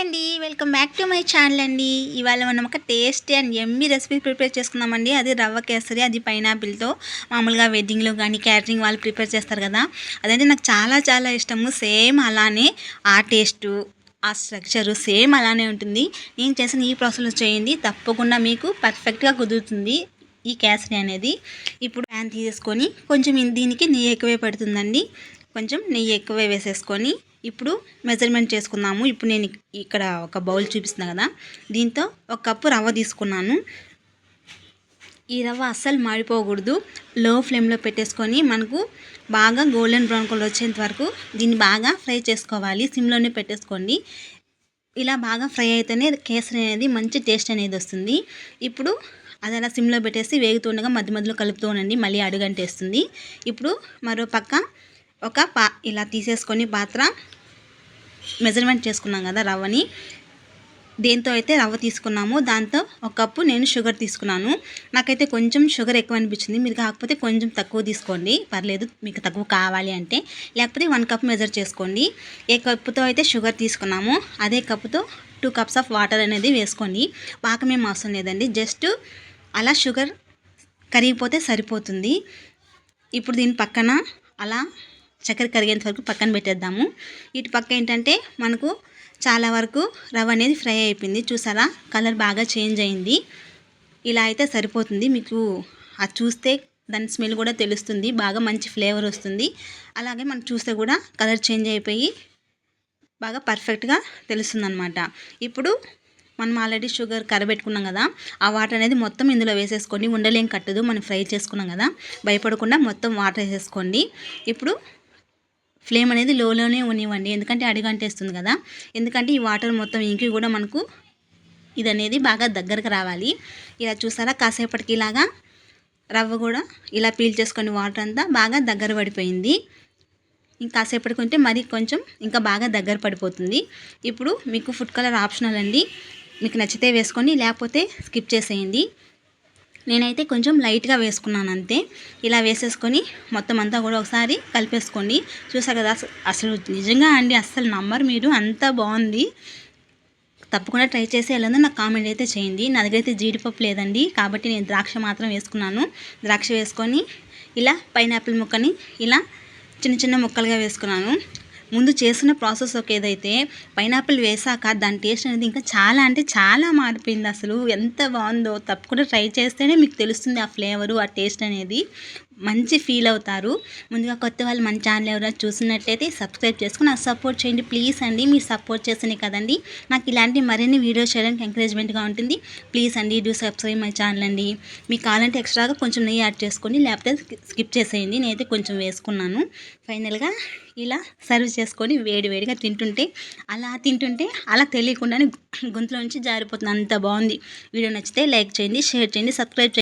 అండి, welcome back to my channel అండి. ఇవాళ మనం ఒక tasty and yummy recipe prepare చేసుకుందామండి. అది రవ్వ కేసరి, అది పైనాపిల్తో. మామూలుగా వెడ్డింగ్లో కానీ క్యాటరింగ్ వాళ్ళు ప్రిపేర్ చేస్తారు కదా, అదంటే నాకు చాలా చాలా ఇష్టము. సేమ్ అలానే ఆ టేస్టు, ఆ స్ట్రక్చరు సేమ్ అలానే ఉంటుంది. నేను చేసిన ఈ ప్రాసెస్లో చేయండి, తప్పకుండా మీకు పర్ఫెక్ట్గా కుదురుతుంది ఈ కేసరి అనేది. ఇప్పుడు ప్యాన్ తీసేసుకొని కొంచెం దీనికి నెయ్యి ఎక్కువే పడుతుందండి. కొంచెం నెయ్యి ఎక్కువే వేసేసుకొని ఇప్పుడు మెజర్మెంట్ చేసుకుందాము. ఇప్పుడు నేను ఇక్కడ ఒక బౌల్ చూపిస్తున్నా కదా, దీంతో ఒక కప్పు రవ్వ తీసుకున్నాను. ఈ రవ్వ అస్సలు మాడిపోకూడదు. లో ఫ్లేమ్లో పెట్టేసుకొని మనకు బాగా గోల్డెన్ బ్రౌన్ కలర్ వచ్చేంత వరకు దీన్ని బాగా ఫ్రై చేసుకోవాలి. సిమ్లోనే పెట్టేసుకోండి. ఇలా బాగా ఫ్రై అయితేనే కేసరి అనేది మంచి టేస్ట్ అనేది వస్తుంది. ఇప్పుడు అది అలా సిమ్లో పెట్టేసి వేగుతుండగా మధ్య మధ్యలో కలుపుతూ ఉండండి, మళ్ళీ అడుగంటేస్తుంది. ఇప్పుడు మరో పక్క ఒక ఇలా తీసేసుకొని పాత్ర మెజర్మెంట్ చేసుకున్నాం కదా రవ్వని, దేంతో అయితే రవ్వ తీసుకున్నామో దాంతో ఒక కప్పు నేను షుగర్ తీసుకున్నాను. నాకైతే కొంచెం షుగర్ ఎక్కువ అనిపించింది. మీరు కాకపోతే కొంచెం తక్కువ తీసుకోండి, పర్లేదు. మీకు తక్కువ కావాలి అంటే, లేకపోతే 1 కప్ మెజర్ చేసుకోండి. ఏ కప్పుతో అయితే షుగర్ తీసుకున్నామో అదే కప్పుతో 2 కప్స్ ఆఫ్ వాటర్ అనేది వేసుకోండి. పాకమేం అవసరం లేదండి, జస్ట్ అలా షుగర్ కరిగిపోతే సరిపోతుంది. ఇప్పుడు దీని పక్కన అలా చక్కెర కరిగేంత వరకు పక్కన పెట్టేద్దాము. ఇటు పక్క ఏంటంటే మనకు చాలా వరకు రవ్వ అనేది ఫ్రై అయిపోయింది. చూసారా, కలర్ బాగా చేంజ్ అయింది. ఇలా అయితే సరిపోతుంది. మీకు అది చూస్తే దాని స్మెల్ కూడా తెలుస్తుంది, బాగా మంచి ఫ్లేవర్ వస్తుంది. అలాగే మనం చూస్తే కూడా కలర్ చేంజ్ అయిపోయి బాగా పర్ఫెక్ట్గా తెలుస్తుంది అనమాట. ఇప్పుడు మనం ఆల్రెడీ షుగర్ కరబెట్టుకున్నాం కదా, ఆ వాటర్ అనేది మొత్తం ఇందులో వేసేసుకోండి. ఉండలేం కట్టదు, మనం ఫ్రై చేసుకున్నాం కదా, భయపడకుండా మొత్తం వాటర్ వేసేసుకోండి. ఇప్పుడు ఫ్లేమ్ అనేది లోలోనే uniవ్వండి, ఎందుకంటే అడుగంటేస్తుంది కదా. ఎందుకంటే ఈ వాటర్ మొత్తం ఇంకి కూడా మనకు ఇది అనేది బాగా దగ్గరకు రావాలి. ఇలా చూసారా, కాసేపటికి ఇలాగా రవ్వ కూడా ఇలా పీల్ చేసుకొని వాటర్ అంతా బాగా దగ్గర పడిపోయింది. ఇంకా కాసేపటికి ఉంటే మరి కొంచెం ఇంకా బాగా దగ్గర పడిపోతుంది. ఇప్పుడు మీకు ఫుడ్ కలర్ ఆప్షనల్ అండి, మీకు నచ్చితే వేసుకొని, లేకపోతే స్కిప్ చేసేయండి. నేనైతే కొంచెం లైట్గా వేసుకున్నాను అంతే. ఇలా వేసేసుకొని మొత్తం అంతా కూడా ఒకసారి కలిపేసుకోండి. చూసారు కదా, అసలు నిజంగా అండి అస్సలు నమ్మరు మీరు, అంత బాగుంది. తప్పకుండా ట్రై చేసి ఎలా ఉందో నాకు కామెంట్ అయితే చేయండి. నా దగ్గర అయితే జీడిపప్పు లేదండి, కాబట్టి నేను ద్రాక్ష మాత్రం వేసుకున్నాను. ద్రాక్ష వేసుకొని ఇలా పైనాపిల్ ముక్కని ఇలా చిన్న చిన్న ముక్కలుగా వేసుకున్నాను. ముందు చేసిన ప్రాసెస్ ఒక ఏదైతే, పైనాపిల్ వేసాక దాని టేస్ట్ అనేది ఇంకా చాలా అంటే చాలా మారిపోయింది. అసలు ఎంత బాగుందో, తప్పకుండా ట్రై చేస్తేనే మీకు తెలుస్తుంది ఆ ఫ్లేవరు, ఆ టేస్ట్ అనేది. మంచి ఫీల్ అవుతారు. ముందుగా కొత్త వాళ్ళు మన ఛానల్ ఎవరైనా చూసినట్లయితే సబ్స్క్రైబ్ చేసుకుని నాకు సపోర్ట్ చేయండి ప్లీజ్ అండి. మీరు సపోర్ట్ చేస్తేనే కదండి నాకు ఇలాంటి మరిన్ని వీడియోస్ చేయడానికి ఎంకరేజ్మెంట్గా ఉంటుంది. ప్లీజ్ అండి, డూ సబ్స్క్రైబ్ మై ఛానల్ అండి. మీకు కావాలంటే ఎక్స్ట్రాగా కొంచెం నెయ్యి యాడ్ చేసుకోండి, లేకపోతే స్కిప్ చేసేయండి. నేనైతే కొంచెం వేసుకున్నాను. ఫైనల్గా ఇలా సర్వ్ చేసుకొని వేడివేడిగా తింటుంటే అలా తెలియకుండానే గొంతులో నుంచి జారిపోతుంది, అంత బాగుంది. వీడియో నచ్చితే లైక్ చేయండి, షేర్ చేయండి, సబ్స్క్రైబ్ చేయండి.